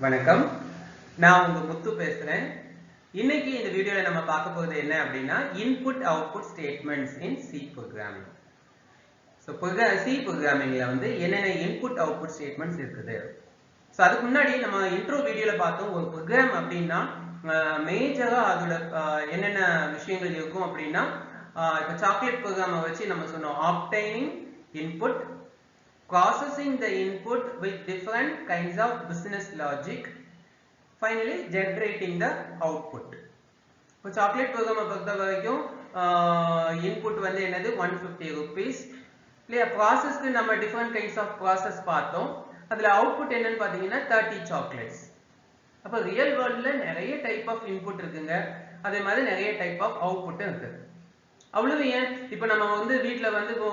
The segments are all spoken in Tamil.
வணக்கம், நான் உங்க முத்து பேசுறேன். இன்னைக்கு இந்த வீடியோல நம்ம பார்க்க போறது என்ன அப்படின்னா input output statements in C programming. So C ப்ரோக்ராமிங்ல வந்து என்னென்ன இன்புட் அவுட்புட் ஸ்டேட்மெண்ட்ஸ் இருக்குது. ஸோ அதுக்கு முன்னாடி நம்ம இன்ட்ரோ வீடியோல பார்த்தோம் ஒரு ப்ரோக்ராம் அப்படின்னா மேஜரா அதோட என்னென்ன விஷயங்கள் இருக்கும் அப்படின்னா இப்போ சாக்லேட் ப்ரோக்ராமை வச்சு நம்ம சொன்னோம் obtaining input, processing the input with different kinds of business logic, finally generating the output. இப்போ சாக்லேட் ப்ரோக்ராமை பொறுத்த வரைக்கும் இன்புட் வந்து என்னது 150 rupees இல்லையா. ப்ராசஸ்க்கு நம்ம டிஃப்ரெண்ட் கைண்ட்ஸ் ஆஃப் ப்ராசஸ் பார்த்தோம். அதில் அவுட்புட் என்னன்னு பார்த்தீங்கன்னா 30 சாக்லேட்ஸ். அப்போ ரியல் வேர்ல்டில் நிறைய டைப் ஆஃப் இன்புட் இருக்குங்க, அதே மாதிரி நிறைய டைப் ஆஃப் அவுட்புட்டும் இருக்குது. அவ்வளவு ஏன், இப்போ நம்ம வந்து வீட்டில் வந்து இப்போ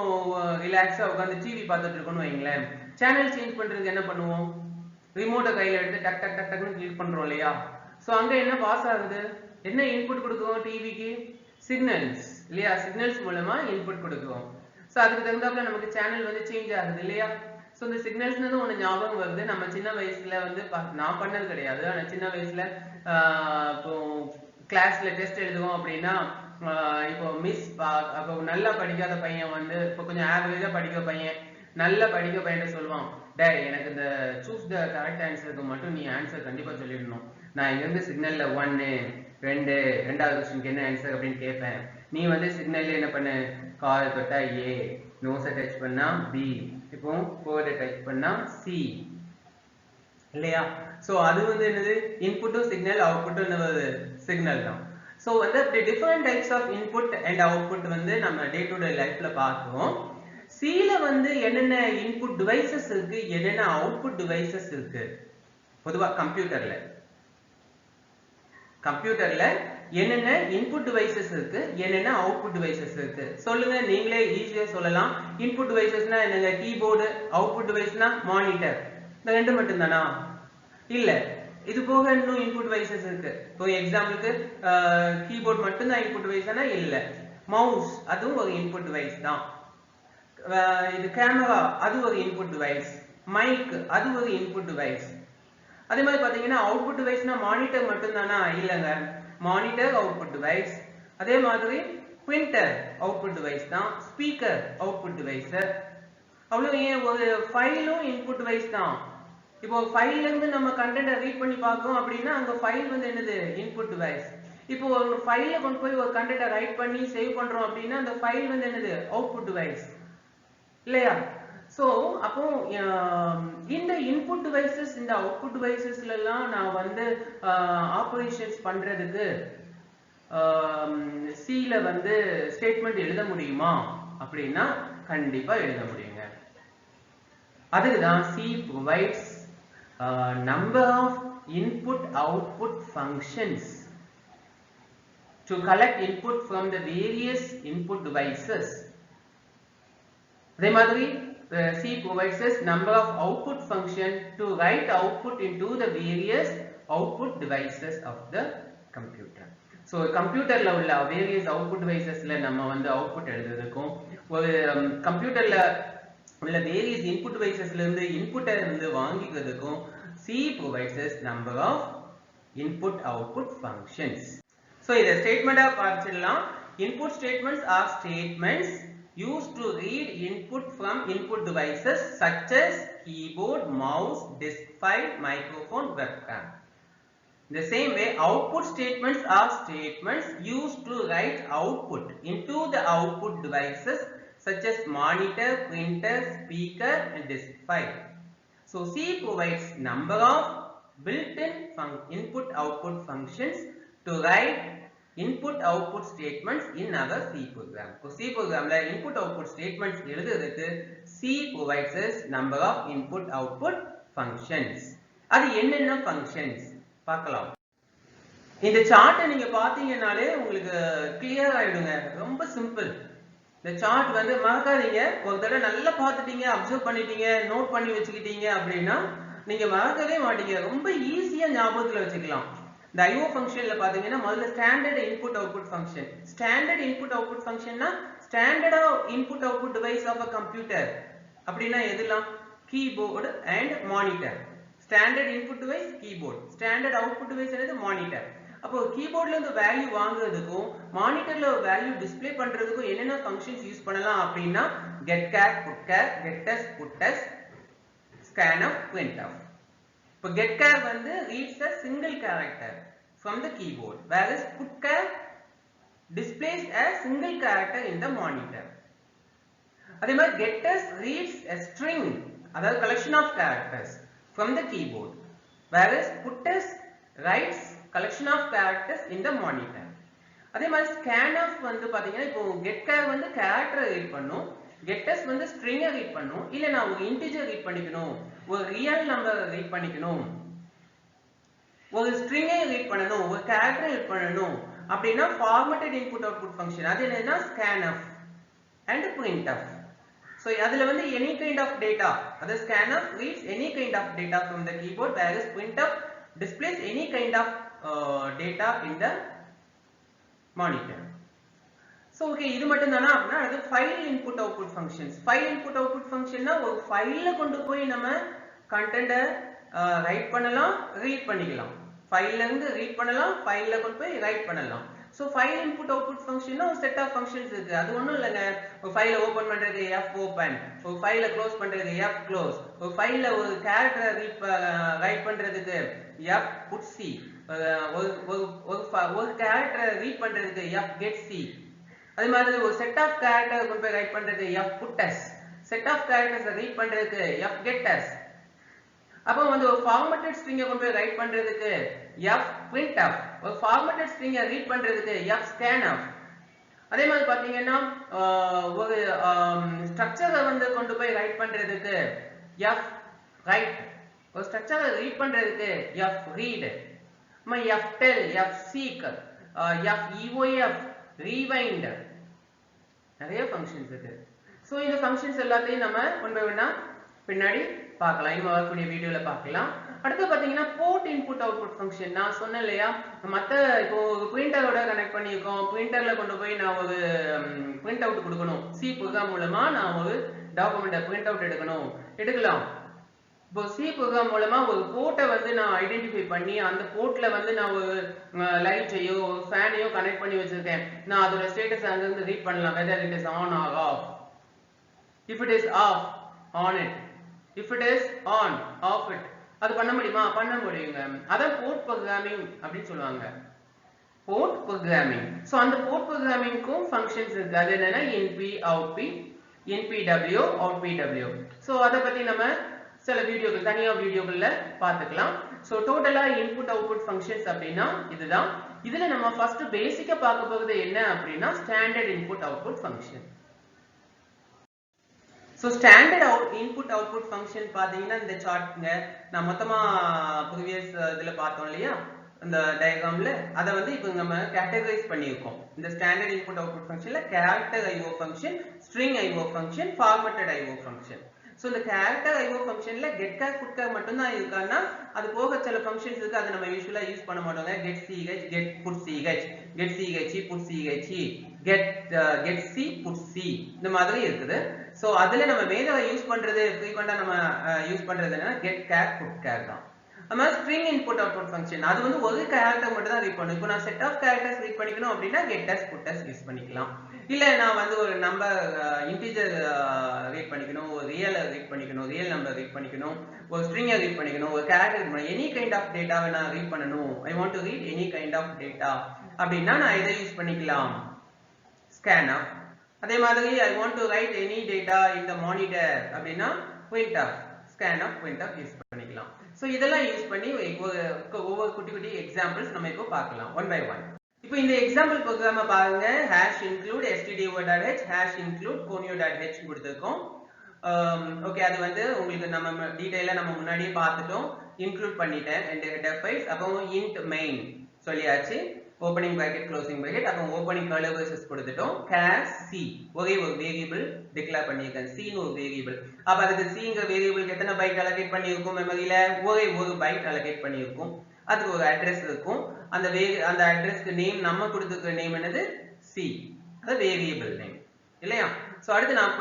ரிலாக்ஸாக உட்காந்து டிவி பார்த்துட்டு இருக்கோம்னு வைங்களேன், சேனல் சேஞ்ச் பண்ணுறதுக்கு என்ன பண்ணுவோம், ரிமோட்டை கையில் எடுத்து டக் டக் டக் டக்னு கிளிக் பண்ணுறோம் இல்லையா. ஸோ அங்கே என்ன பாஸ் ஆகுது, என்ன இன்புட் கொடுக்குறோம் டிவிக்கு, சிக்னல்ஸ் இல்லையா, சிக்னல்ஸ் மூலமா இன்புட் கொடுக்குறோம். ஸோ அதுக்கு தகுந்தாப்புல நமக்கு சேனல் வந்து சேஞ்ச் ஆகுது இல்லையா. ஸோ இந்த சிக்னல்ஸ்னு ஒன்று ஞாபகம் வருது. நம்ம சின்ன வயசுல வந்து நான் பண்ணது கிடையாது, ஆனால் சின்ன வயசுல இப்போ கிளாஸ்ல டெஸ்ட் எழுதுவோம் அப்படின்னா இப்போ மிஸ் அப்போ நல்லா படிக்காத பையன் வந்து இப்போ கொஞ்சம் ஆவரேஜா படிக்கிற பையன் நல்லா படிக்கிற பையன் சொல்லுவான், டே எனக்கு இந்த சூஸ் த கரெக்ட் ஆன்சருக்கு மட்டும் நீ ஆன்சர் கண்டிப்பா சொல்லிடணும். நான் இங்கிருந்து சிக்னல்ல 1 2 ரெண்டாவது கொஸ்டினுக்கு என்ன ஆன்சர் அப்படின்னு கேட்பேன். நீ வந்து சிக்னல்ல என்ன பண்ணு, கால் தொட்டா ஏ, நோஸை டச் பண்ணா பி, இப்போ கோடை டச் பண்ணா சி இல்லையா. ஸோ அது வந்து என்னது, இன்புட்டும் சிக்னல், அவுட்புட்டும் என்னது சிக்னல் தான். ஸோ வந்து அப்படி different types of input and output வந்து நம்ம டே டு டே லைஃப்ல பார்க்குறோம். சில வந்து என்னென்ன இன்புட் டிவைசஸ் இருக்கு, என்னென்ன அவுட்புட் டிவைசஸ் இருக்கு. பொதுவா கம்ப்யூட்டர்ல என்னென்ன இன்புட் டிவைசஸ் இருக்கு, என்னென்ன அவுட்புட் டிவைசஸ் இருக்கு சொல்லுங்க. நீங்களே ஈஸியா சொல்லலாம். இன்புட் டிவைசஸ்னா என்னங்க, கீபோர்டு. Output டிவைஸ்னா monitor. இந்த ரெண்டு மட்டும் தானா? இல்ல, இது போக இன்னும் இன்புட் டிவைசஸ் இருக்கு. இப்போ எக்ஸாம்பிளுக்கு கீபோர்ட் மட்டும் தான் இன்புட் டிவைஸ்னா இல்ல, மவுஸ் அதுவும் ஒரு இன்புட் டிவைஸ் தான். இது கேமரா அது ஒரு இன்புட் டிவைஸ், மைக் அது ஒரு இன்புட் டிவைஸ். அதே மாதிரி பாத்தீங்கன்னா அவுட்புட் டிவைஸ்னா மானிட்டர் மட்டும் தானா? இல்லங்க, மானிட்டர் அவுட்புட் டிவைஸ். அதே மாதிரி பிரிண்டர் அவுட்புட் டிவைஸ் தான், ஸ்பீக்கர் அவுட்புட் டிவைஸ். அவ்வளவு ஏன், ஒரு ஃபைலும் இன்புட் டிவைஸ் தான். இப்போ ஃபைல்ல இருந்து நம்ம கண்டென்ட்டை ரீட் பண்ணி பார்க்கறோம் அப்படின்னா அங்க ஃபைல் வந்து என்னது, இன்புட் டிவைஸ். இப்போ ஒரு ஃபைல்ல கொண்டு போய் ஒரு கண்டென்ட்டை ரைட் பண்ணி சேவ் பண்றோம் அப்படின்னா அந்த ஃபைல் வந்து என்னது, அவுட்புட் டிவைஸ் இல்லையா. சோ அப்போ இந்த இன்புட் டிவைசஸ் இந்த அவுட்புட் டிவைசஸ்ல எல்லாம் நான் வந்து ஆபரேஷன்ஸ் பண்றதுக்கு சில வந்து ஸ்டேட்மெண்ட் எழுத முடியுமா அப்படின்னா கண்டிப்பா எழுத முடியுங்க. அதுதான் C provides number of input output functions to collect input from the various input devices. அதே மாதிரி C provides us number of output function to write output into the various output devices of the computer. So கம்ப்யூட்டர்ல உள்ள various output devicesல நம்ம வந்து அவுட்புட் எழுதுறதுக்கும், ஒரு கம்ப்யூட்டர்ல உள்ள various input devicesல இருந்து இன்புட்டை இருந்து வாங்கிக்கிறதுக்கும் C provides us number of input output functions. So இத ஸ்டேட்மெண்டா பார்த்துடலாம். Input statements are statements used to read input from input devices such as keyboard, mouse, disk file, microphone, webcam. In the same way, output statements are statements used to write output into the output devices such as monitor, printer, speaker, and disk file. So C provides number of built-in input-output functions to write input-output statements in our C program. So C program la input-output statements எழுதுறதுக்கு C provides us number of input-output functions. அது என்னென்ன functions பார்க்கலாம். இந்த சார்ட்டை நீங்க பாத்தீங்கன்னாலே உங்களுக்கு கிளியர் ஆயிடுங்க. ரொம்ப சிம்பிள். இந்த சார்ட் வந்து மறக்காதீங்க. ஒரு தடவை நல்லா பார்த்துட்டீங்க, அப்சர்வ் பண்ணிட்டீங்க, நோட் பண்ணி வச்சுக்கிட்டீங்க அப்படின்னா நீங்க மறக்கவே மாட்டீங்க. ரொம்ப ஈஸியா ஞாபகத்துல வச்சுக்கலாம். இந்த IO ஃபங்க்ஷன்ல பாத்தீங்கன்னா முதல்ல standard input output function. Standard input output ஃபங்க்ஷன்னா ஸ்டாண்டர்டா input output device of a computer அப்படின்னா எதுலாம், keyboard and monitor. Standard input device keyboard, standard output device என்னது மானிட்டர். அப்போ கீபோர்ட்ல இருந்து வேல்யூ வாங்குறதுக்கும் மானிட்டர்ல வேல்யூ டிஸ்ப்ளே பண்றதுக்கும் என்னென்ன ஃபங்க்ஷன்ஸ் யூஸ் பண்ணலாம் அப்படின்னா getChar, putChar, getTest, putTest, scanf, printf. இப்போ getChar வந்து reads a single character from the keyboard, whereas putChar displays a single character in the monitor. அதே மாதிரி getTest reads a string, அதாவது collection of characters from the keyboard, whereas putTest writes collection of characters in the monitor. அதே மாதிரி scanf வந்து பாத்தீங்கன்னா இப்போ getChar வந்து character ரீட் பண்ணும், getTest வந்து string ரீட் பண்ணும், இல்ல நான் ஒரு integer ரீட் பண்ணிக்கணும், ஒரு real number ரீட் பண்ணிக்கணும், ஒரு string ரீட் பண்ணணும், ஒரு character ரீட் பண்ணணும் அப்படின்னா formatted input output function அது என்னன்னா scanf and printf. So அதுல வந்து any kind of data, அது scanf reads any kind of data from the keyboard, whereas printf displays any kind of data in the monitor. So okay, இது மட்டும் தானா அப்படினா அது file input output functions. File input output functionனா ஒரு ஃபைல்ல கொண்டு போய் நம்ம கண்டென்ட்ட ரைட் பண்ணலாம், ரீட் பண்ணிக்கலாம். ஃபைல்ல இருந்து ரீட் பண்ணலாம், ஃபைல்ல கொண்டு போய் ரைட் பண்ணலாம். So file input output functionனா ஒரு செட் ஆஃப் ஃபங்க்ஷன்ஸ் இருக்கு. அது ஒண்ணும் இல்லங்க. ஒரு ஃபைலை ஓபன் பண்றதுக்கு fopen, ஒரு ஃபைலை க்ளோஸ் பண்றதுக்கு fclose, ஒரு ஃபைல்ல ஒரு கேரக்டர் ரைட் பண்றதுக்கு fputc, ஒரு கேரக்டரை ரீட் பண்றதுக்கு fgetc. அதே மாதிரி ஒரு செட் ஆஃப் கேரக்டர் கொண்டு போய் ரைட் பண்றதுக்கு fputS, set of characters read பண்றதுக்கு fgetS. அப்போ வந்து ஒரு ஃபார்மேட்டட் ஸ்ட்ரிங்கை கொண்டு போய் ரைட் பண்றதுக்கு fprintf, ஒரு ஃபார்மேட்டட் ஸ்ட்ரிங்கை ரீட் பண்றதுக்கு fscanf. அதே மாதிரி பாத்தீங்கன்னா ஒரு ஸ்ட்ரக்சரை வந்து கொண்டு போய் ரைட் பண்றதுக்கு fwrite, ஒரு ஸ்ட்ரக்சரை ரீட் பண்றதுக்கு fread, ftel, fseek, feof, rewind, நிறைய ஃபங்க்ஷன்ஸ் இருக்கு. சோ இந்த ஃபங்க்ஷன்ஸ் எல்லாத்தையும் நம்ம ஒன் பை ஒன்னா பின்னாடி பார்க்கலாம், இன்னும் வரக்கூடிய வீடியோல பார்க்கலாம். அடுத்து பாத்தீங்கன்னா போர்ட் இன்புட் அவுட்புட் ஃபங்க்ஷன். நான் சொன்னேன் இல்லையா, மத்த இப்போ பிரிண்டரோட கனெக்ட் பண்ணியிருக்கோம், பிரிண்டர்ல கொண்டு போய் நான் ஒரு பிரிண்ட் அவுட் கொடுக்கணும், சி ப்ரோக்ராம் மூலமா நான் ஒரு டாக்குமெண்ட்டை பிரிண்ட் அவுட் எடுக்கலாம். இப்போ சி ப்ரோக்ராம் மூலமா ஒரு போர்ட்டை வந்து நான் ஐடென்டிஃபை பண்ணி அந்த போர்ட்ல வந்து நான் ஒரு லைட்டையோ ஒரு ஃபேனையோ கனெக்ட் பண்ணி வச்சிருக்கேன். நான் அதோட ஸ்டேட்டஸ் அங்க இருந்து ரீட் பண்ணலாம், whether it is on or off. If it is off, on it. If it is on, off it. அது பண்ண முடியுமா? பண்ண முடியுங்க. அத போர்ட் ப்ரோகிராமிங் அப்படி சொல்வாங்க. Port programming. சோ அந்த போர்ட் ப்ரோகிராமிங்க்கும் ஃபங்க்ஷன்ஸ் இருக்கு. அது என்னன்னா inp, outp, npw, outpw. So அத பத்தி நம்ம சில வீடியோக்கள் தனியா வீடியோக்கள்ல பார்த்துக்கலாம். சோ டோட்டலா இன்புட் அவுட்புட் ஃபங்க்ஷன்ஸ் அப்படினா இதுதான். இதுல நம்ம ஃபர்ஸ்ட் பேசிக்கா பார்க்க போறது என்ன அப்படினா standard input output function. So standard input output function பாத்தீங்கன்னா இந்த சார்ட்ங்க நான் மொத்தமா previous இதுல பார்த்தோம் இல்லையா, இந்த டயகிராம்ல அத வந்து இப்போ நம்ம கேட்டகரைஸ் பண்ணியிருக்கோம். இந்த ஸ்டாண்டர்ட் இன்புட் அவுட்புட் ஃபங்க்ஷன்ல character IO function, string IO function, formatted IO function. So இந்த கேரக்டர் IO ஃபங்க்ஷன்ல getChar, putChar மட்டும் தான் இருக்கான்னா அது போக சில ஃபங்க்ஷன்ஸ் இருக்கு, அதை நம்ம யூசுவலா யூஸ் பண்ண மாட்டோங்க. getch, getputch, getch, putch, getc, putc இந்த மாதிரி இருக்குது. சோ அதுல நம்ம மேஜரா யூஸ் பண்றது ஃப்ரீக்வென்ட்டா நம்ம யூஸ் பண்றது என்னன்னா getChar, putChar தான். நம்ம ஸ்ட்ரிங் இன்புட் அவுட்புட் ஃபங்க்ஷன் அது வந்து ஒரு கேரக்டர் மட்டும் தான் ரீட் பண்ணும். இப்போ நான் செட் ஆஃப் கேரக்டர்ஸ் ரீட் பண்ணிக்கணும் அப்படின்னா getS, putS யூஸ் பண்ணிக்கலாம். இல்ல நான் வந்து ஒரு நம்பர் இன்டிஜர் ரீட் பண்ணிக்கணும், ஒரு ரியல் ரீட் பண்ணிக்கணும், ரியல் நம்பர் ரீட் பண்ணிக்கணும், ஒரு ஸ்ட்ரிங்கை ரீட் பண்ணிக்கணும், ஒரு கேரக்டர் எனி கைண்ட் ஆஃப் டேட்டாவை நான் ரீட் பண்ணணும், I want to read any kind of data அப்படின்னா நான் இதை யூஸ் பண்ணிக்கலாம், scanf. அதே மாதிரி I want to write any data in the monitor அப்படின்னா printf, scanf, printf யூஸ் பண்ணிக்கலாம். சோ இதெல்லாம் யூஸ் பண்ணி ஒவ்வொரு குட்டி குட்டி எக்ஸாம்பிள்ஸ் நம்ம இப்போ பார்க்கலாம் ஒன் பை ஒன். இப்போ இந்த எக்ஸாம்பிள் ப்ரோக்ராமை பாருங்க. #include stdio.h, #include conio.h கொடுத்திருக்கோம். ஓகே, அது வந்து உங்களுக்கு நம்ம டீடைலா நம்ம முன்னாடியே பார்த்துட்டோம். இன்க்ளூட் பண்ணிட்டேன் ரெண்டு ஹெடர் ஃபைல்ஸ். அப்போ int main சொல்லியாச்சு, ஓபனிங் பிராக்கெட் க்ளோசிங் பிராக்கெட், அப்போ ஓபனிங் கர்லி பிரேசஸ் கொடுத்துட்டோம். char c ஒரே ஒரு வேரியபிள் டிக்ளேர் பண்ணிருக்கேன், c ன்னு ஒரு வேரியபிள். அப்ப அதுக்கு c ங்கற வேரியபிளுக்கு எத்தனை பைட் அலோகேட் பண்ணியிருக்கும் மெமரியில? ஒரே ஒரு பைட் அலோகேட் பண்ணியிருக்கும். அதுக்கு ஒரு அட்ரஸ் இருக்கும். அந்த அட்ரஸ்க்கு நேம் நம்ம கொடுத்துக்கிற நேம் என்னது? c, அது வேரியபிள் நேம் இல்லையா? சோ அடுத்து நான்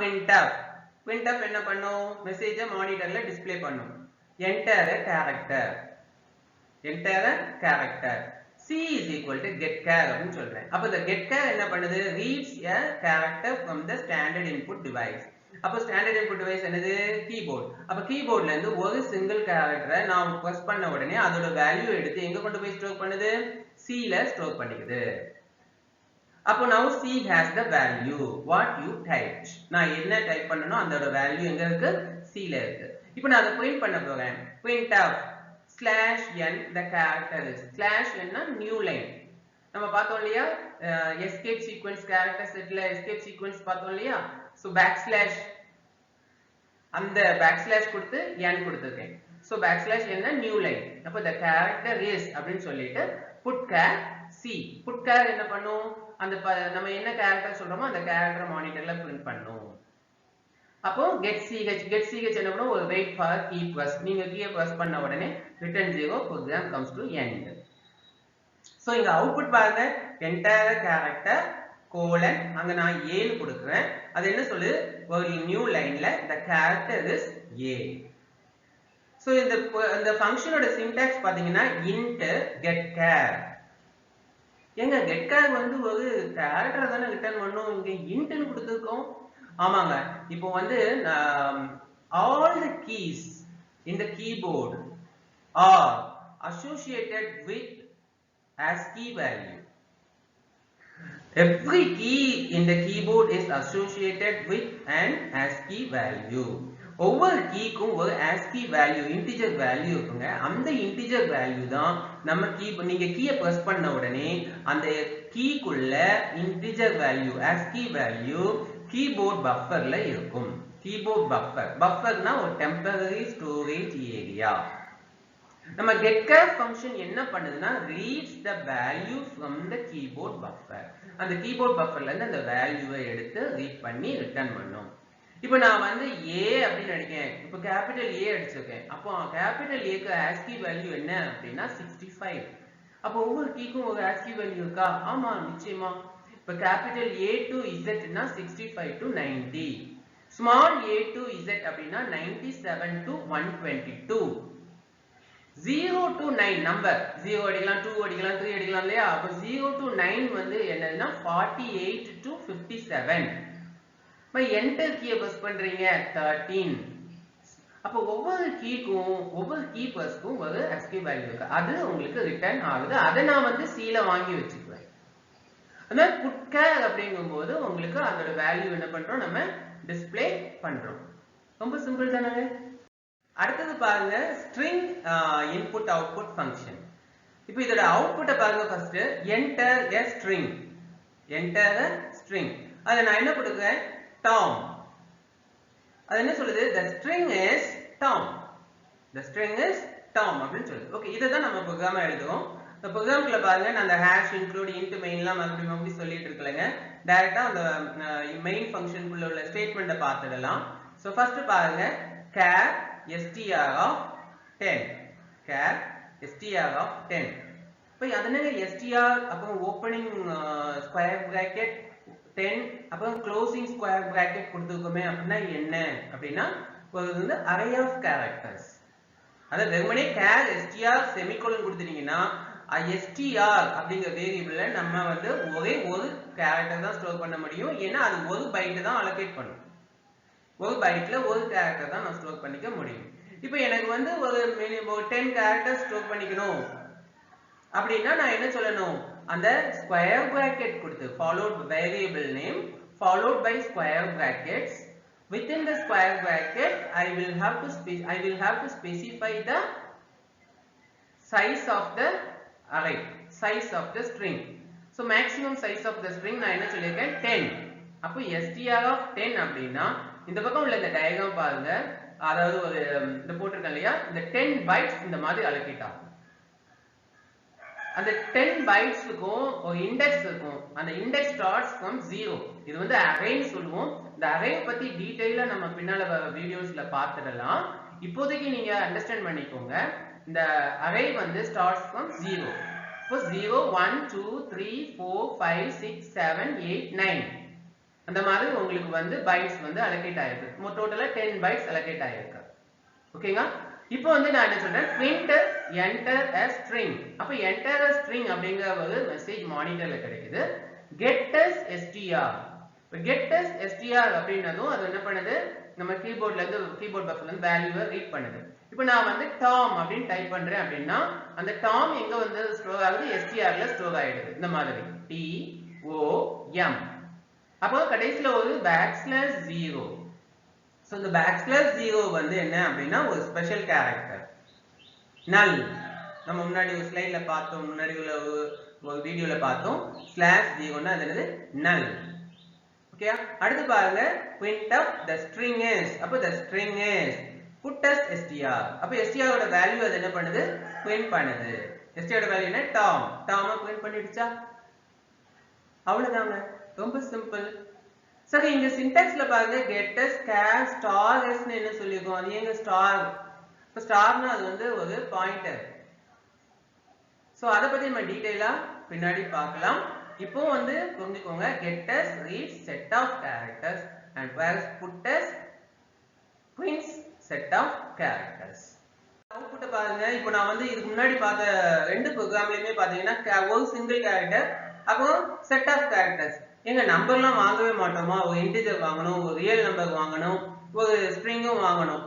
printf என்ன பண்ணும்? மெசேஜை மானிட்டர்ல டிஸ்ப்ளே பண்ணும். enter a character. Enter a character. C is equal to get char அப்படின்னு சொல்றேன். அப்ப இந்த get char என்ன பண்ணுது? Reads a character from the standard input device. அப்ப standard input device என்னது? keyboard. அப்ப keyboardல இருந்து ஒரு single character நான் press பண்ண உடனே அதோட வேல்யூ எடுத்து எங்க கொண்டு போய் ஸ்டோர் பண்ணுது? C ல ஸ்டோர் பண்ணிக்குது. அப்போ now C has the value what you typed. நான் என்ன டைப் பண்ணனோ அதோட வேல்யூ எங்க இருக்கு? C ல இருக்கு. இப்போ நான் அதை print பண்ண போறேன். printf /n the character is /n னா new line. நம்ம பார்த்தோம் இல்லையா escape sequence character setல escape sequence பார்த்தோம் இல்லையா? so backslash அந்த backslash கொடுத்து n கொடுத்திருக்கேன். so backslash என்ன new line. அப்ப the character is அப்படினு சொல்லிட்டு put char C. put char என்ன பண்ணும்? அந்த நம்ம என்ன character சொல்றோமோ அந்த character மானிட்டர்ல print பண்ணும். அப்போ get ch என்ன பண்ணும்? ஒரு wait for key press. நீங்க key press பண்ண உடனே return 0 program comes to end. so இங்க output பாருங்க enter character colon அங்க நான் a னு கொடுக்கிறேன். அது என்ன சொல்லுது? ஒரு நியூ லைன்ல the character is a. so இந்த ஃபங்க்ஷனோட syntax பாத்தீங்கன்னா int get char. ஏங்க get char வந்து ஒரு character தான ரிட்டர்ன் பண்ணும். இங்க int னு கொடுத்திருக்கோம். ஆமாங்க. இப்போ வந்து all the keys in the keyboard are associated with ASCII value. Every key in the keyboard is associated with an ASCII value. ஒவ்வொரு கீக்கும் ஒரு ASCII value integer value இருக்குங்க. அந்த integer value தான் நம்ம நீங்க கீயை press பண்ண உடனே அந்த கீக்குள்ள integer value ASCII value keyboard bufferல இருக்கும். keyboard bufferனா ஒரு temporary storage area. நம்ம get char function என்ன பண்ணுதுன்னா reads the value from the keyboard buffer. அந்த keyboard bufferல இருந்து அந்த வேல்யூவை எடுத்து ரீட் பண்ணி ரிட்டர்ன் பண்ணும். இப்போ நான் வந்து a அப்படின்னு அடிக்கேன். இப்போ கேபிட்டல் A அடிச்சிருக்கேன். அப்போ கேபிட்டல் A க்கு ASCII வேல்யூ என்ன அப்படின்னா 65. அப்போ ஒவ்வொரு கீக்கும் ஒரு ASCII வேல்யூ இருக்கா? ஆமா நிச்சயமா. இப்போ capital A to Z னா 65 to 90. small a to Z அப்படின்னா 97 to 122. 0 to 9 நம்பர் 0 அடிக்கலாம் 2 அடிக்கலாம் 3 அடிக்கலாம் இல்லையா? அப்ப 0 to 9 வந்து என்னதுன்னா 48 to 57. அப்ப enter கீயை பிரஸ் பண்றீங்க 13. அப்ப ஒவ்வொரு கீக்கும் ஒவ்வொரு கீ பிரஸ்க்கும் ஒரு ASCII வேல்யூ இருக்கு. அது உங்களுக்கு ரிட்டர்ன் ஆகுது. அதை நான் வந்து C ல வாங்கி வச்சுக்குவேன். அதனால put char அப்படிங்கும்போது உங்களுக்கு அதோட வேல்யூ என்ன பண்றோம்? நம்ம டிஸ்ப்ளே பண்றோம். ரொம்ப சிம்பிள் தானே. அடுத்தது பாருங்க string input output function. இப்போ இதோட அவுட்புட்டை பாருங்க first enter a string. enter a string. அத நான் என்ன கொடுக்கிறேன்? Tom. அது என்ன சொல்லுது? the string is Tom. the string is Tom அப்படினு சொல்லுது. ஓகே, இத தான் நம்ம ப்ரோகிராமா எழுதுறோம். இந்த ப்ரோகிராம்ல பாருங்க நான் அந்த hash include int mainலாம் மறுபடியும் சொல்லிட்டு இருக்கலங்க. டைரக்டா அந்த மெயின் ஃபங்க்ஷன் குள்ள உள்ள ஸ்டேட்மென்ட்ட பார்த்துடலாம். சோ ஃபர்ஸ்ட் பாருங்க char str of 10. char str of 10. இப்போ அதனங்க str அப்புறம் ஓபனிங் ஸ்கொயர் பிராக்கெட் 10 அப்புறம் க்ளோசிங் ஸ்கொயர் பிராக்கெட் கொடுத்துக்கோமே அப்படினா என்ன அப்படினா ஒரு வந்து array of characters. அத வெறுமனே char str செமிகோலன் கொடுத்துட்டீங்கன்னா str அப்படிங்கிற வேரியபிள்ல நம்ம வந்து ஒரே ஒரு கேரக்டர் தான் ஸ்டோர் பண்ண முடியும். ஏன்னா அது ஒரு பைட் தான் அலோகேட் பண்ணும். ஒரு பைட்ல ஒரு கேரக்டர் தான் நான் ஸ்டோர் பண்ணிக்க முடியும். இப்போ எனக்கு வந்து ஒரு 10 கேரக்டர்ஸ் ஸ்டோர் பண்ணிக்கணும் அப்படின்னா நான் என்ன சொல்லணும்? அந்த ஸ்கொயர் பிராக்கெட் கொடுத்து followed variable name followed by square brackets. Within the square bracket I will have to specify the size of the array, size of the string. So maximum size of the string நான் என்ன சொல்லிருக்கேன்? 10. அப்போ str of 10 அப்படினா இந்த பக்கம் உள்ள இந்த டயகிராம் பாருங்க. அதாவது ஒரு இந்த போட்டுருக்கேன் இல்லையா? இந்த 10 bytes இந்த மாதிரி அலோகேட் ஆகும். அந்த 10 bytesக்கும் ஒரு இண்டெக்ஸ் இருக்கும். அந்த இண்டெக்ஸ் ஸ்டார்ட்ஸ் from 0. இது வந்து array னு சொல்லுவோம். இந்த array பத்தி டீடைலா நம்ம பின்னால வீடியோஸ்ல பார்த்துடலாம். இப்போதைக்கு நீங்க அண்டர்ஸ்டாண்ட் பண்ணிக்கோங்க. இந்த array வந்து starts from 0. இப்போ 0 1 2 3 4 5 6 7 8 9 அந்த மாதிரி உங்களுக்கு வந்து bytes வந்து allocate ஆயிருக்கு. டோட்டலா 10 bytes allocate ஆயிருக்கு. ஓகேங்க? இப்போ வந்து நான் என்ன சொல்றேன், print enter a string. அப்ப enter a string அப்படிங்கிற ஒரு மெசேஜ் மானிட்டர்ல கிடைக்குது. get as str. இப்போ get as str அப்படினதும் அது என்ன பண்ணுது, நம்ம கீபோர்ட்ல இருந்து கீபோர்ட் பஃபர்ல இருந்து வேல்யூவை ரீட் பண்ணுது. இப்போ நான் வந்து tom அப்படினு டைப் பண்றேன் அப்படினா அந்த tom எங்க வந்து ஸ்டோர் ஆகுது, str ல ஸ்டோர் ஆயிடுது. இந்த மாதிரி t o m. அப்போ கடைசில ஒரு \0. So the \0 வந்து என்ன அப்படினா ஒரு ஸ்பெஷல் கேரக்டர் null. நம்ம முன்னாடி ஒரு ஸ்லைட்ல பார்த்தோம், முன்னாடி உள்ள ஒரு வீடியோல பார்த்தோம். /0 னா அது என்னது, null. ஓகே, அடுத்து பாருங்க printf the string is. அப்ப the string is put as str. அப்ப str ஓட வேல்யூ அது என்ன பண்ணுது, print பண்ணுது. str ஓட வேல்யூ என்ன, tom. tom print பண்ணிடுச்சா? அவ்வளவுதாங்க, ரொம்ப சிம்பிள். சரி, இங்க சின்டாக்ஸ்ல பாருங்க get as char star s ன்னு என்ன சொல்லிருக்கோம், அது ஏங்க ஸ்டார்? இப்ப ஸ்டார்னா அது வந்து ஒரு பாயிண்டர். சோ அத பத்தி நம்ம டீடைலா பின்னாடி பார்க்கலாம். இப்போ வந்து புரிஞ்சுக்கோங்க, get as reads set of characters and whereas put as prints set of characters. Output பாருங்க, இப்போ நான் வந்து இதுக்கு முன்னாடி பார்த்த ரெண்டு ப்ரோகிராம்லயுமே பாத்தீங்கன்னா ஒரு சிங்கிள் கேரக்டர் அப்புறம் செட் ஆஃப் கேரக்டர்ஸ். எங்க நம்பர்லாம் வாங்கவே மாட்டோமா, ஒரு இன்டிஜர் வாங்கணும், ஒரு ரியல் நம்பர் வாங்கணும், ஒரு ஸ்ட்ரிங்கும் வாங்கணும்.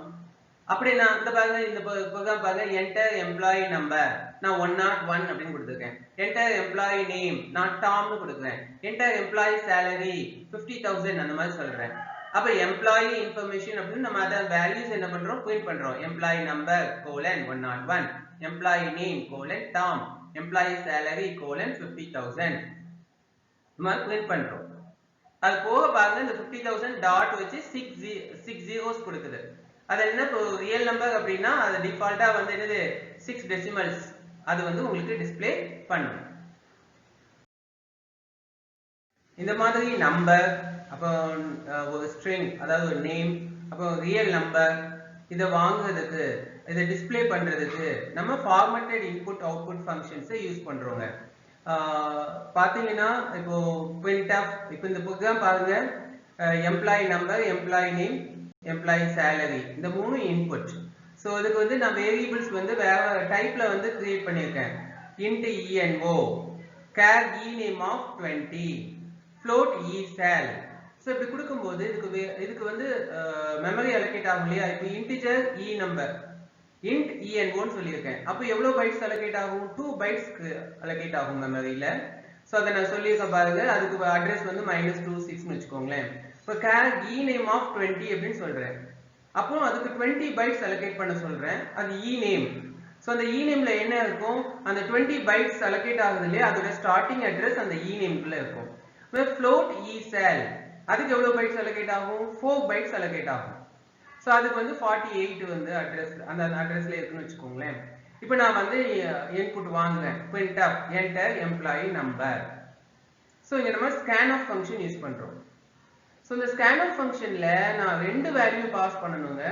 அப்படின்னா இந்த பாருங்க, இந்த ப்ரோகிராம் பாருங்க, enter employee number நான் 101 அப்படின்னு கொடுத்துருக்கேன். enter employee name நான் டாம்னு கொடுக்குறேன். enter employee salary 50,000 அந்த மாதிரி சொல்றேன். அப்ப எம்ப்ளாயி இன்ஃபர்மேஷன் அப்படின்னு நம்ம அத வேல்யூஸ் என்ன பண்றோம், பிரிண்ட் பண்றோம். Employee number :101, employee name Tom, employee salary $50,000 நம்ம பிரிண்ட் பண்றோம். அது போக பாருங்க, இந்த 50,000 டாட் வச்சு 6 zeros கொடுக்குது. அது என்ன, ரியல் நம்பர் அப்படின்னா அது டிஃபால்ட்டா வந்து என்னது 6 டெசிமல்ஸ், அது வந்து உங்களுக்கு டிஸ்ப்ளே பண்ணும். இந்த மாதிரி நம்பர், அப்புறம் ஒரு ஸ்ட்ரிங் அதாவது ஒரு நேம், அப்புறம் ரியல் நம்பர், இதை வாங்குறதுக்கு இதை டிஸ்ப்ளே பண்றதுக்கு நம்ம ஃபார்மேட்டட் இன்புட் அவுட்புட் ஃபங்க்ஷன்ஸை யூஸ் பண்றோங்க. பாத்தீங்கன்னா இப்போ printf, இப்போ இந்த ப்ரோக்ராம் பாருங்க, employee number, employee name, employee salary இந்த மூணு இன்புட். ஸோ இதுக்கு வந்து நான் வேரியபிள்ஸ் வந்து வேற டைப்ல வந்து கிரியேட் பண்ணியிருக்கேன். int eno, char ename of 20, float esal. So இப்படி கொடுக்கும்போது இதுக்கு வந்து மெமரி அலோகேட் ஆகும் இல்லையா. இப்போ integer e number int eno ன்னு சொல்லியிருக்கேன். அப்போ எவ்வளவு பைட்ஸ் அலோகேட் ஆகும், 2 பைட்ஸ்க்கு அலோகேட் ஆகும் மெமரியில. ஸோ அதை நான் சொல்லியிருக்க பாருங்க, அதுக்கு அட்ரஸ் வந்து -26ன்னு வச்சுக்கோங்களேன். இப்போ char ename of 20 அப்படின்னு சொல்றேன். அப்போ அதுக்கு 20 பைட்ஸ் அலோகேட் பண்ண சொல்றேன். அது ename. ஸோ அந்த ename-ல என்ன இருக்கும், அந்த 20 பைட்ஸ் அலோகேட் ஆகுது இல்லையா, அதோட ஸ்டார்டிங் அட்ரஸ் அந்த ename-குள்ள இருக்கும். float esal அதுக்கு எவ்வளவு பைட்ஸ் அலோகேட் ஆகும், 4 பைட்ஸ் அலோகேட் ஆகும். ஸோ அதுக்கு வந்து 48 வந்து அட்ரஸ், அந்த அட்ரஸ்ல இருக்குன்னு வச்சுக்கோங்களேன். இப்போ நான் வந்து இன்புட் வாங்குறேன், printf enter employee number. So இங்க நம்ம scanf ஃபங்க்ஷன் யூஸ் பண்றோம். ஸோ இந்த scanf ஃபங்க்ஷன்ல நான் ரெண்டு வேல்யூ பாஸ் பண்ணணுங்க.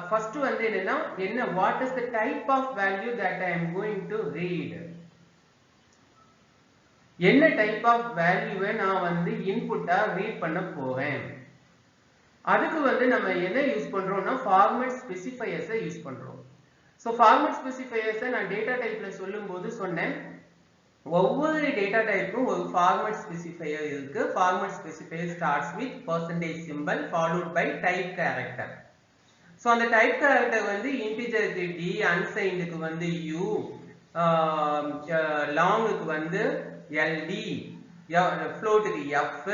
ஃபர்ஸ்ட் வந்து என்ன what is the type of value that I am going to read. என்ன டைப் ஆஃப் வேல்யூவை நான் வந்து இன்புட்டா ரீட் பண்ண போறேன். அதுக்கு வந்து நம்ம என்ன யூஸ் பண்றோம்னா ஃபார்மேட் ஸ்பெசிஃபையர்ஸை யூஸ் பண்றோம். ஸோ ஃபார்மேட் ஸ்பெசிஃபையர்ஸை நான் டேட்டா டைப்ல சொல்லும்போது சொன்னேன், ஒவ்வொரு டேட்டா டைப்பும் ஒரு ஃபார்மேட் ஸ்பெசிஃபையர் இருக்கு. Format specifier starts with percentage symbol followed by type character. So அந்த டைப் கேரக்டர் வந்து இன்டிஜருக்கு d, அன்சைன்டுக்கு வந்து u, லாங்குக்கு வந்து ld, floatக்கு f,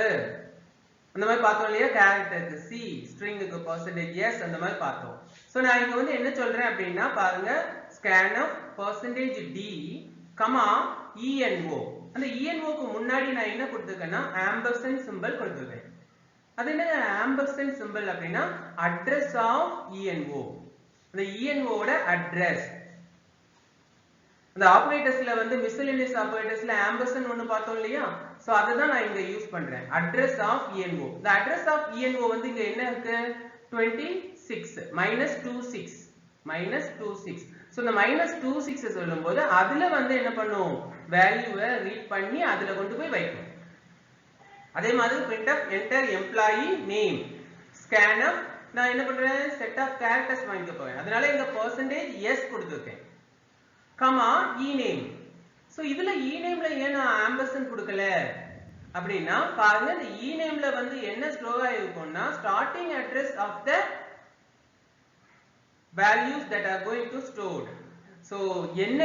அந்த மாதிரி பார்த்தோம் இல்லையா. கேரக்டருக்கு c, ஸ்ட்ரிங்குக்கு %s அந்த மாதிரி பார்த்தோம். ஸோ நான் இங்க வந்து என்ன சொல்றேன் அப்படின்னா பாருங்க, scanf %d, eno. அந்த enoக்கு முன்னாடி நான் என்ன கொடுத்துருக்கேன்னா ஆம்பர்சன்ட் சிம்பிள் கொடுத்துருக்கேன். அது என்ன ஆம்பர்சன்ட் சிம்பிள் அப்படின்னா அட்ரஸ் ஆஃப் eno. அந்த enoவோட அட்ரஸ். அந்த ஆபரேட்டர்ஸ்ல வந்து மிஸ்செலேனியஸ் ஆபரேட்டர்ஸ்ல ஆம்பர்சன்ட் ஒன்னு பார்த்தோம் இல்லையா. சோ அதை தான் நான் இங்க யூஸ் பண்றேன், address of eno. the address of eno வந்து இங்க என்ன இருக்கு, 26 -26. சோ இந்த -26 சொல்லும்போது அதுல வந்து என்ன பண்ணும், வேல்யூவை ரீட் பண்ணி அதுல கொண்டு போய் வைக்கும். அதே மாதிரி printf enter employee name, scanf நான் என்ன பண்றேன் செட் ஆஃப் கேரக்டர்ஸ் வாங்கிக்க போறேன் அதனால இங்க percentage s கொடுத்திருக்கேன் கமா ename சோ இதுல enameல ஏன் நான் ஆம்பர்சன்ட் கொடுக்கல அப்படினா பாருங்க இந்த enameல வந்து என்ன store ஆயிருக்கும்னா starting address of the values that are going to stored so என்ன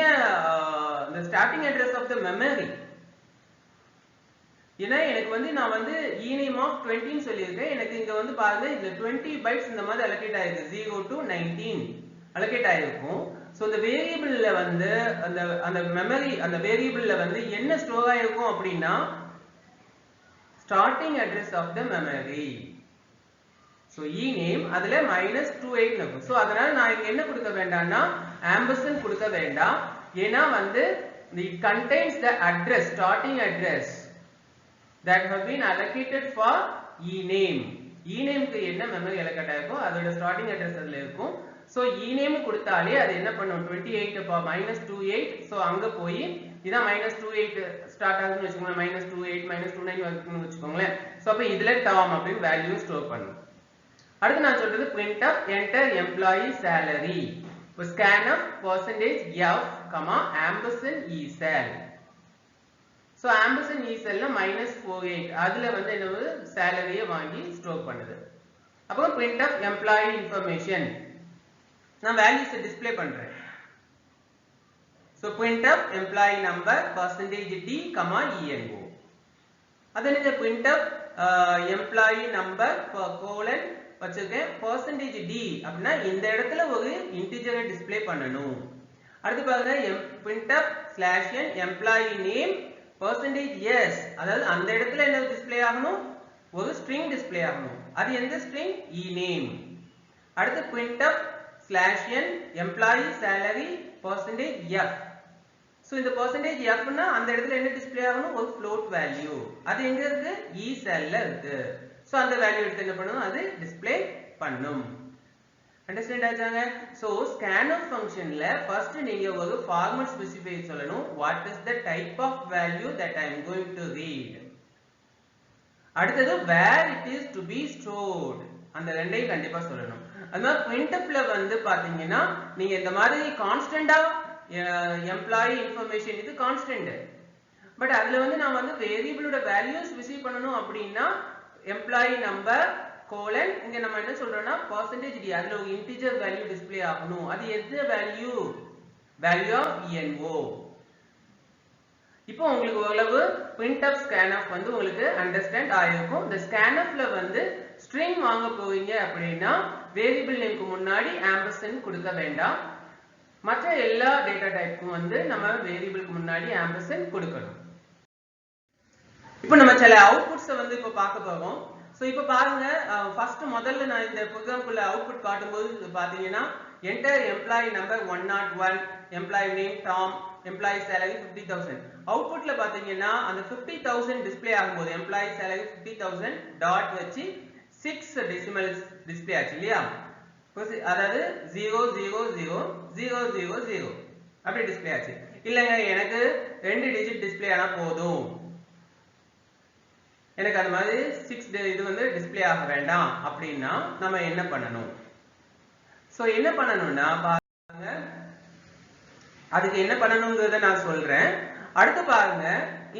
the starting address of the memory ஏன்னா எனக்கு வந்து நான் வந்து ename of 20 ன்னு சொல்லியிருக்கேன் எனக்கு இங்க வந்து பாருங்க இந்த 20 bytes இந்த மாதிரி allocate ஆயிருக்கு 0 to 19 allocate ஆயிருக்கும் சோ இந்த வேரியபிள்ல வந்து அந்த மெமரி அந்த வேரியபிள்ல வந்து என்ன ஸ்டோர் ஆயிருக்கும் அப்படினா starting address of the memory so ename அதுல -28 இருக்கும் சோ அதனால நான் இங்க என்ன கொடுக்க வேண்டாம்னா ampersand கொடுக்க வேண்டாம் ஏனா வந்து it contains the address starting address that have been allocated for ename ename க்கு என்ன மெமரி allocate ஆயிருக்கோ அதோட starting address அதுல இருக்கும் சோ ename கொடுத்தாலே அது என்ன பண்ணும் 28 -28 சோ அங்க போய் இதான் -28 ஸ்டார்ட் ஆகுதுன்னு வெச்சுக்கோங்க -28 -29 வரைக்கும் வெச்சுக்கோங்களே சோ அப்ப இதுல term அப்படி வேல்யூ ஸ்டோர் பண்ணும் அடுத்து நான் சொல்றது printf enter employee salary இப்போ scanf %f, ampersand esal so ampersand esal ல -48 அதுல வந்து என்னது salary வாங்கி ஸ்டோர் பண்ணுது அப்புறம் printf employee information நான் values டிஸ்ப்ளே பண்றேன் so printf employee number %d, eno அது என்ன printf employee number colon வச்சிருக்கேன் %d அப்படினா இந்த இடத்துல ஒரு இன்டிஜரை டிஸ்ப்ளே பண்ணனும் அடுத்து பாருங்க printf /n employee name %s அதாவது அந்த இடத்துல என்ன டிஸ்ப்ளே ஆகணும் ஒரு ஸ்ட்ரிங் டிஸ்ப்ளே ஆகணும் அது எந்த ஸ்ட்ரிங் ename அடுத்து printf /n employee salary %f so இந்த %f னா அந்த இடத்துல என்ன டிஸ்ப்ளே ஆகணும் ஒரு float value அது எங்க இருக்கு esal ல இருக்கு சோ அந்த வேல்யூ எடுத்து என்ன பண்ணும் அது டிஸ்ப்ளே பண்ணும் அண்டர்ஸ்டாண்ட் ஆச்சாங்க சோ scanf ஃபங்க்ஷன்ல ஃபர்ஸ்ட் நீங்க ஒரு ஃபார்மட் ஸ்பெசிஃபை சொல்லணும் what is the type of value that I am going to read அடுத்து where it is to be stored அந்த ரெண்டையும் கண்டிப்பா சொல்லணும் அதனால printf ல வந்து பாத்தீங்கன்னா நீங்க இந்த மாதிரி கான்ஸ்டன்ட்டா எம்ப்ளாயி இன்ஃபர்மேஷன் இது கான்ஸ்டன்ட் பட் அதுல வந்து நான் வந்து வேரியபிளோட வேல்யூஸ் ரிசீவ் பண்ணனும் அப்படினா எம்ப்ளாயி நம்பர் கோலன் இங்க நம்ம என்ன சொல்றோம்னா %d அதுல ஒரு இன்டிஜர் வேல்யூ டிஸ்ப்ளே ஆகணும் அது எந்த வேல்யூ ஆஃப் eno இப்போ உங்களுக்கு ஓரளவு printf scanf வந்து உங்களுக்கு அண்டர்ஸ்டாண்ட் ஆயிருக்கும் இந்த scanf ல வந்து ஸ்ட்ரிங் வாங்க போவீங்க அப்படினா வேரியபிள் நேம்க்கு முன்னாடி ampersand கொடுக்க வேண்டாம் மற்ற எல்லா டேட்டா டைப்புக்கும் வந்து நம்ம வேரியபிளுக்கு முன்னாடி ampersand கொடுக்கணும் இப்போ நம்ம சில அவுட்புட்ஸ் வந்து இப்போ பார்க்க போறோம் சோ இப்போ பாருங்க ஃபர்ஸ்ட் முதல்ல நான் இந்த புரோகிராம்க்குள்ள அவுட்புட் காட்டும்போது பாத்தீங்கன்னா enter employee number 101 employee name tom employee salary 50000 அவுட்புட்ல பாத்தீங்கன்னா அந்த 50000 டிஸ்ப்ளே ஆகும்போது employee salary 50000 டாட் வச்சு 6 டெசிமல்ஸ் டிஸ்ப்ளே ஆச்சு இல்லையா அதாவது 0000000 அப்படி டிஸ்ப்ளே ஆச்சு இல்லங்க எனக்கு 2 டிஜிட் டிஸ்ப்ளே ஆனா போதும் எனக்கு அந்த மாதிரி 6 இது வந்து டிஸ்ப்ளே ஆக வேண்டாம் அப்படினா நாம என்ன பண்ணனும் சோ என்ன பண்ணனும்னா பாருங்க அதுக்கு என்ன பண்ணனும்ங்கறத நான் சொல்றேன் அடுத்து பாருங்க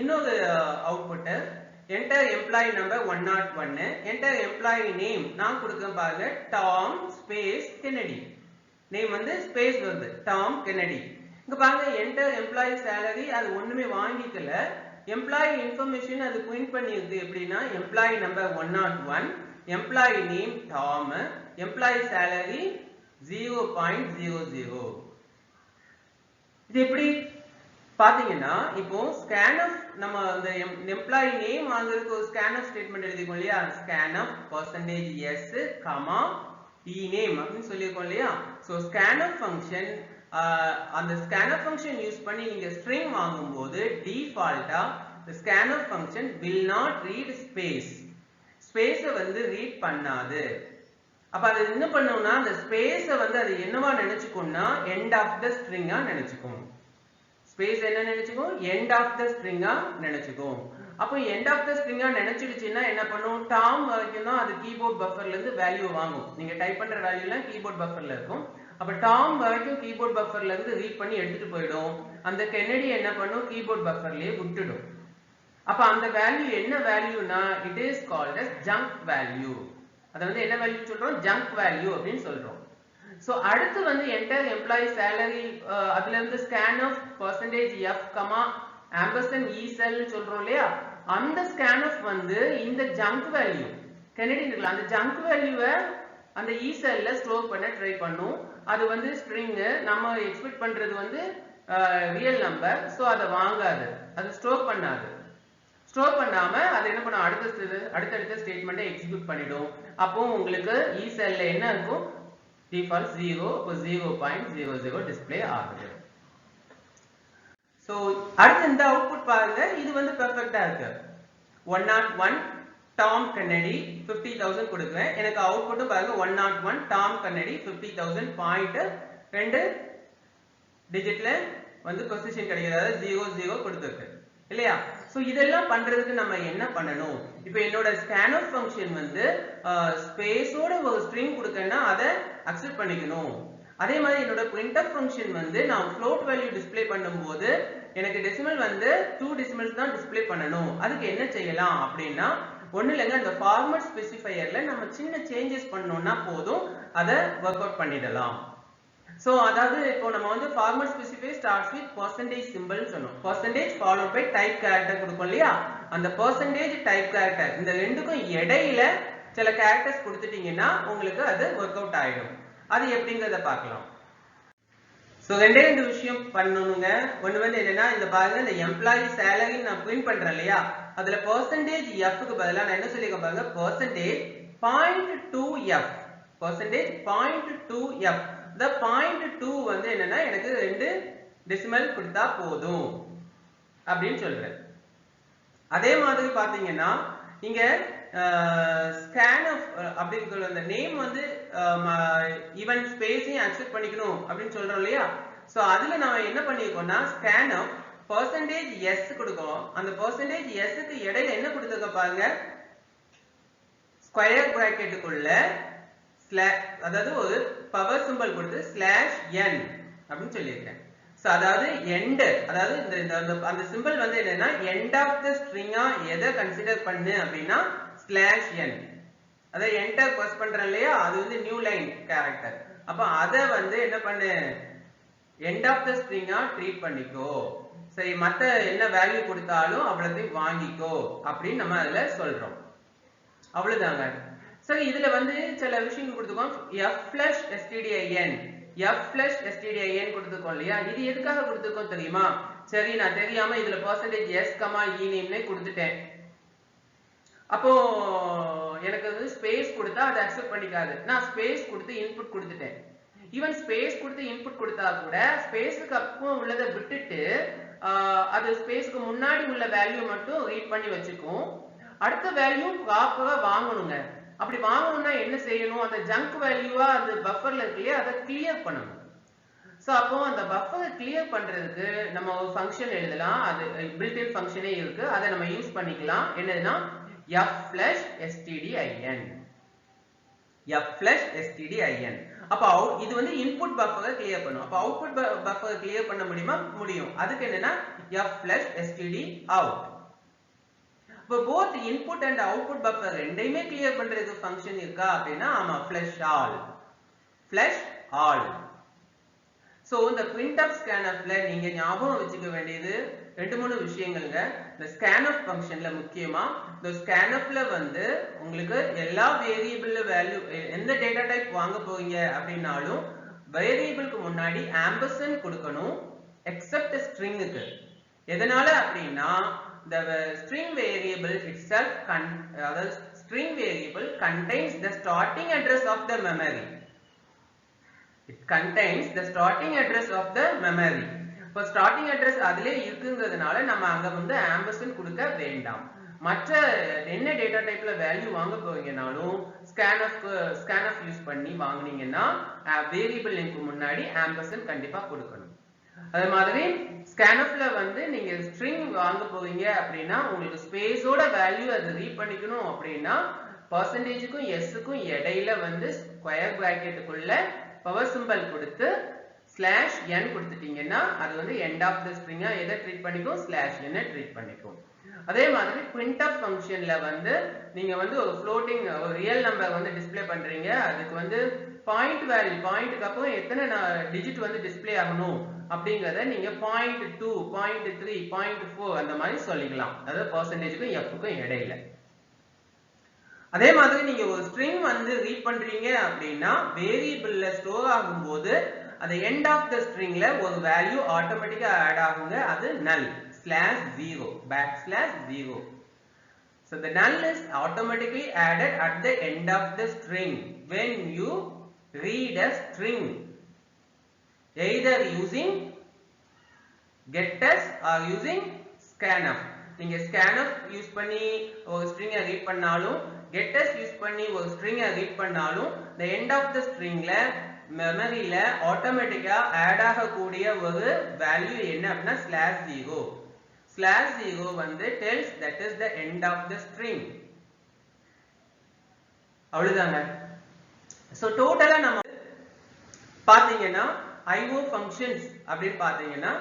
இன்னொரு output enter employee number 101 enter employee name நான் கொடுக்கிறேன் பாருங்க tom space kennedy நேம் வந்து ஸ்பேஸ் வருது tom kennedy இங்க பாருங்க enter employee salary அது ஒண்ணுமே வாங்கிக்கல employee information அது print பண்ணிருக்கு எப்படினா employee number 101 employee name tom employee salary 0.00 இது எப்படி பாத்தீங்கன்னா இப்போ scanf நம்ம அந்த எம்ப்ளாயி நேம் வாங்குறதுக்கு ஒரு scanf ஸ்டேட்மென்ட் எழுதிருக்கோம் இல்லையா scanf %s, ename அப்படின்னு சொல்லிருக்கோம் இல்லையா சோ scanf ஃபங்க்ஷன் அந்த scanf ஃபங்க்ஷன் யூஸ் பண்ணி நீங்க string வாங்கும்போது டிஃபால்ட்டா the scanf function will not read space வந்து ரீட் பண்ணாது அப்ப அது என்ன பண்ணும்னா அந்த ஸ்பேஸ வந்து அது என்னவா நினைச்சுக்கும்னா end of the string ஆ நினைச்சுக்கும் ஸ்பேஸ் என்ன நினைச்சுக்கோ, end of the string நினைச்சுக்கோ. அப்போ end of the string நினைச்சிடுச்சுன்னா என்ன பண்ணும், term வரைக்கும் தான் அது கீபோர்ட் பஃபர்ல இருந்து வேல்யூ வாங்கும். நீங்க டைப் பண்ற வேல்யூ எல்லாம் கீபோர்ட் பஃபர்ல இருக்கும். அப்ப term வரைக்கும் கீபோர்ட் பஃபர்ல இருந்து ரீட் பண்ணி எடுத்துட்டு போய்டும். அந்த கென்னடி என்ன பண்ணும், கீபோர்ட் பஃபர்லயே விட்டுடும். அப்ப அந்த வேல்யூ என்ன வேல்யூனா, it is called as junk value. அத வந்து என்ன வேல்யூ சொல்றோம், junk value அப்படினு சொல்றோம். சோ அடுத்து வந்து enter employee salary, அதுல இருந்து scan of %f, ampersand e cell சொல்றோம் இல்லையா, அந்த scan of வந்து இந்த junk value கென்னடி இருக்குல, அந்த junk value அந்த e cellல ஸ்டோர் பண்ண ட்ரை பண்ணும். அது வந்து string, நம்ம எக்ஸ்பெக்ட் பண்றது வந்து ரியல் நம்பர். சோ அத வாங்காது, அது ஸ்டோர் பண்ணாது. ஸ்டோர் பண்ணாம அது என்ன பண்ணும், அடுத்த ஸ்டேட்மெண்ட்டை எக்ஸிக்யூட் பண்ணிடும். அப்போ உங்களுக்கு e cellல என்ன இருக்கும், default 0, அப்போ 0.00 டிஸ்ப்ளே ஆகுது. சோ அடுத்து இந்த அவுட்புட் பாருங்க, இது வந்து பெர்ஃபெக்ட்டா இருக்கு. 101 டாம் கென்னடி 50,000 கொடுக்கிறேன். எனக்கு அவுட்புட் பாருங்க 101 டாம் கென்னடி 50,000 பாயிண்ட் 2 டிஜிட்ல வந்து பொசிஷன் கிடைக்கிறது, 00 கொடுத்திருக்கு இல்லையா. சோ இதெல்லாம் பண்றதுக்கு நம்ம என்ன பண்ணணும், இப்போ என்னோட scanf ஃபங்க்ஷன் வந்து ஸ்பேஸோட ஒரு ஸ்ட்ரிங் கொடுக்கேன்னா அதை அக்செப்ட் பண்ணிக்கணும். அதே மாதிரி என்னோட printf ஃபங்க்ஷன் வந்து நான் float வேல்யூ டிஸ்ப்ளே பண்ணும்போது எனக்கு டெசிமல் வந்து 2 டெசிமல்ஸ் தான் டிஸ்ப்ளே பண்ணணும். அதுக்கு என்ன செய்யலாம் அப்படின்னா, ஒண்ணு இல்லங்க, அந்த ஃபார்மட் ஸ்பெசிஃபையர்ல நம்ம சின்ன சேஞ்சஸ் பண்ணோம்னா போதும், அதை வொர்க் அவுட் பண்ணிடலாம். சோ அதாவது இப்போ நம்ம வந்து format specifier starts with percentage symbol சொன்னோம். percentage followed by type character கொடுப்போம் இல்லையா, அந்த percentage type character இந்த ரெண்டுக்கும் இடையில சில கேரக்டர்ஸ் கொடுத்துட்டீங்கன்னா உங்களுக்கு அது வொர்க் அவுட் ஆயிடும். அது எப்படிங்கறத பார்க்கலாம். சோ ரெண்டு விஷயம் பண்ணணுங்க. ஒன்னு வந்து என்னன்னா, இந்த பாருங்க, இந்த எம்ப்ளாயி salary நான் பிரிண்ட் பண்றேன் இல்லையா, அதுல percentage f க்கு பதிலா நான் என்ன சொல்லிருக்கேன் பாருங்க, percentage 0.2f, percentage 0.2f. the 0.2 வந்து என்னன்னா எனக்கு 2 டெசிமல் கொடுத்தா போதும் அப்படின்னு சொல்றேன். அதே மாதிரி பாத்தீங்கன்னா இங்க scanf அப்படிங்கிற அந்த நேம் வந்து ஈவன் ஸ்பேஸையும் அக்செப்ட் பண்ணிக்கணும் அப்படின்னு சொல்றோம் இல்லையா. சோ அதுல நாம என்ன பண்ணிருக்கோம்னா, scanf %s கொடுக்கும். அந்த %s க்கு இடையில என்ன கொடுத்திருக்க பாருங்க, ஸ்கொயர் பிராக்கெட்டுக்குள்ள அதாவது ஒரு பவர் சிம்பல் கொடுத்து /n அப்படின்னு சொல்லியிருக்கேன். சோ அதாவது end, அதாவது இந்த அந்த சிம்பல் வந்து என்னன்னா end of the string எதை கன்சிடர் பண்ணு அப்படின்னா /n. அத enter பிரஸ் பண்றேன் இல்லையா, அது வந்து நியூ லைன் கேரக்டர். அப்ப அத வந்து என்ன பண்ணு, end of the string treat பண்ணிக்கோ. சரி, மத்த என்ன வேல்யூ கொடுத்தாலும் அவ்வளத்தையும் வாங்கிக்கோ அப்படின்னு நம்ம அதுல சொல்றோம். அவ்வளவுதாங்க. சரி, இதுல வந்து சில விஷயங்கள் கொடுத்துக்கோம். f/stdin கொடுத்துக்கோம் இல்லையா, இது எதுக்காக கொடுத்துக்கோம் தெரியுமா? சரி, நான் தெரியாம இதுல %s, e நேம்னே கொடுத்துட்டேன். அப்போ எனக்கு வந்து ஸ்பேஸ் கொடுத்தா அதை அக்செப்ட் பண்ணிக்காது. நான் ஸ்பேஸ் கொடுத்து இன்புட் கொடுத்துட்டேன். ஈவன் ஸ்பேஸ் கொடுத்து இன்புட் கொடுத்தா கூட ஸ்பேஸுக்கு அப்புறம் உள்ளதை விட்டுட்டு அது ஸ்பேஸ்க்கு முன்னாடி உள்ள வேல்யூ மட்டும் ரீட் பண்ணி வச்சுக்கும். அடுத்த வேல்யூ ப்ராப்பரா வாங்கணுங்க. அப்படி வாங்கணும்னா என்ன செய்யணும், அந்த ஜங்க் வேல்யூவா அந்த பஃபர்ல இருக்கு இல்லையா, அதை கிளியர் பண்ணணும். சோ அப்போ அந்த பஃபரை கிளியர் பண்றதுக்கு நம்ம ஒரு ஃபங்க்ஷன் எழுதலாம். அது பில்ட் இன் ஃபங்க்ஷனே இருக்கு, அதை நம்ம யூஸ் பண்ணிக்கலாம். என்னதுன்னா f/stdin. f/stdin. அப்ப இது வந்து இன்புட் பஃபரை கிளியர் பண்ணும். அப்ப அவுட்புட் பஃபரை கிளியர் பண்ண முடியுமா? முடியும். அதுக்கு என்னன்னா f/stdout. இப்போ both input and output buffer ரெண்டையுமே கிளியர் பண்றதுக்கு ஃபங்க்ஷன் இருக்கா அப்படின்னா ஆமா, flush all. சோ இந்த printf scanfல நீங்க ஞாபகம் வச்சுக்க வேண்டியது 2-3 விஷயங்கள்ங்க. இந்த scanf ஃபங்க்ஷன்ல முக்கியமா இந்த scanfல வந்து உங்களுக்கு எல்லா வேரியபிள் வேல்யூ எந்த டேட்டா டைப் வாங்க போறீங்க அப்படினாலும் வேரியபிளுக்கு முன்னாடி ampersand கொடுக்கணும், except stringக்கு. எதனால அப்படின்னா the string variable itself string variable contains the starting address of the memory. It contains the starting address of the memory. இப்போ starting address அதிலே இருக்குங்கிறதுனால நம்ம அங்க வந்து ampersand கொடுக்க வேண்டாம். மற்ற என்ன டேட்டா டைப்ல வேல்யூ வாங்க போறீங்கனாலும் scanf யூஸ் பண்ணி வாங்குனீங்கன்னா வேரியபிள் நேம்க்கு முன்னாடி ampersand கண்டிப்பா கொடுக்கணும். அதே மாதிரி scanfல வந்து நீங்க string வாங்க போவீங்க அப்படின்னா உங்களுக்கு ஸ்பேஸோட வேல்யூ அது ரீட் பண்ணிக்கணும் அப்படின்னா percentageக்கும் sக்கும் இடையில வந்து ஸ்கொயர் பிராக்கெட்டுக்குள்ள பவர் சிம்பல் கொடுத்து /n கொடுத்துட்டீங்கன்னா அது வந்து end of the string எதை ட்ரீட் பண்ணிக்கும் /n ட்ரீட் பண்ணிக்கும். அதே மாதிரி printf ஃபங்க்ஷன்ல வந்து நீங்க வந்து ஒரு floating ஒரு ரியல் நம்பர் வந்து டிஸ்ப்ளே பண்றீங்க அதுக்கு வந்து பாயிண்ட் வேல்யூ பாயிண்ட்க்கு அப்புறம் எத்தனை டிஜிட் வந்து டிஸ்ப்ளே ஆகணும் அப்படிங்கறத நீங்க 0.2 0.3 0.4 அந்த மாதிரி சொல்லிக்கலாம். அதாவது percentageக்கும் fக்கும் இடையில. அதே மாதிரி நீங்க ஒரு string வந்து ரீட் பண்றீங்க அப்படின்னா வேரியபிள்ல ஸ்டோர் ஆகும்போது அந்த end of the stringல ஒரு வேல்யூ ஆட்டோமேட்டிக்கா ஆட் ஆகுங்க அது null /0 \0. So the null is automatically added at the end of the string when you read a string either using getS or using scanf. நீங்க scanf யூஸ் பண்ணி ஒரு string ரீட் பண்ணாலும் getS யூஸ் பண்ணி ஒரு string ரீட் பண்ணாலும் the end of the stringல மெமரியில ஆட்டோமேட்டிக்கா ஆட் ஆகக்கூடிய ஒரு வேல்யூ என்ன அப்படின்னா /0. /0 வந்து tells that is the end of the string. அவ்வளவுதாங்க. சோ டோட்டலா நம்ம பாத்தீங்கன்னா IO functions அப்படின்னு பாத்தீங்கன்னா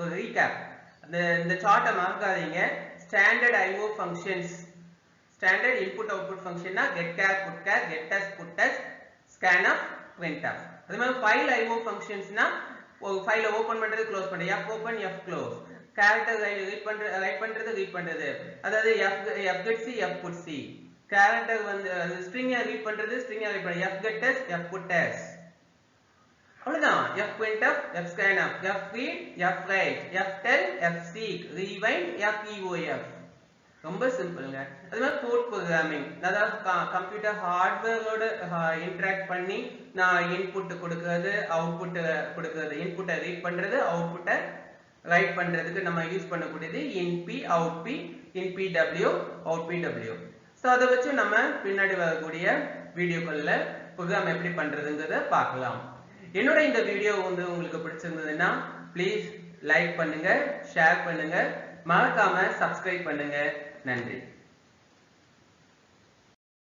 ஒரு ரீகேப் இந்த சார்ட்டை மறக்காதீங்க. Standard IO functions standard input output ஃபங்க்ஷன்னா getChar putChar getS putS scanf printf. அதே மாதிரி ஃபைல் IO functionsனா ஒரு ஃபைலை ஓபன் பண்றது க்ளோஸ் பண்றது f open f close character right பண்றது அதாவது f get c f put c character வந்து ஸ்ட்ரிங் ரீட் பண்றது ஸ்ட்ரிங் ரீட் பண்றது f get s f put s அவ்வளவுதான். f printf f scanf f read f write f tell f seek rewind f eof ரொம்ப சிம்பிள்ங்க. அது மாதிரி கோட் ப்ரோகிராமிங் அதாவது கம்ப்யூட்டர் ஹார்ட்வேரோட இன்டராக்ட் பண்ணி நான் இன்புட் கொடுக்கிறது அவுட்புட் கொடுக்கிறது இன்புட்டை ரீட் பண்றது அவுட்புட்டை ரைட் பண்றதுக்கு நம்ம யூஸ் பண்ணக்கூடியது inp outp inpw outpw. So அதை வச்சு நம்ம பின்னாடி வரக்கூடிய வீடியோக்கள்ல ப்ரோகிராம் எப்படி பண்றதுங்கறத பார்க்கலாம். என்னோட இந்த வீடியோ வந்து உங்களுக்கு பிடிச்சிருந்ததுன்னா ப்ளீஸ் லைக் பண்ணுங்க ஷேர் பண்ணுங்க மறக்காம சப்ஸ்கிரைப் பண்ணுங்க. நன்றி.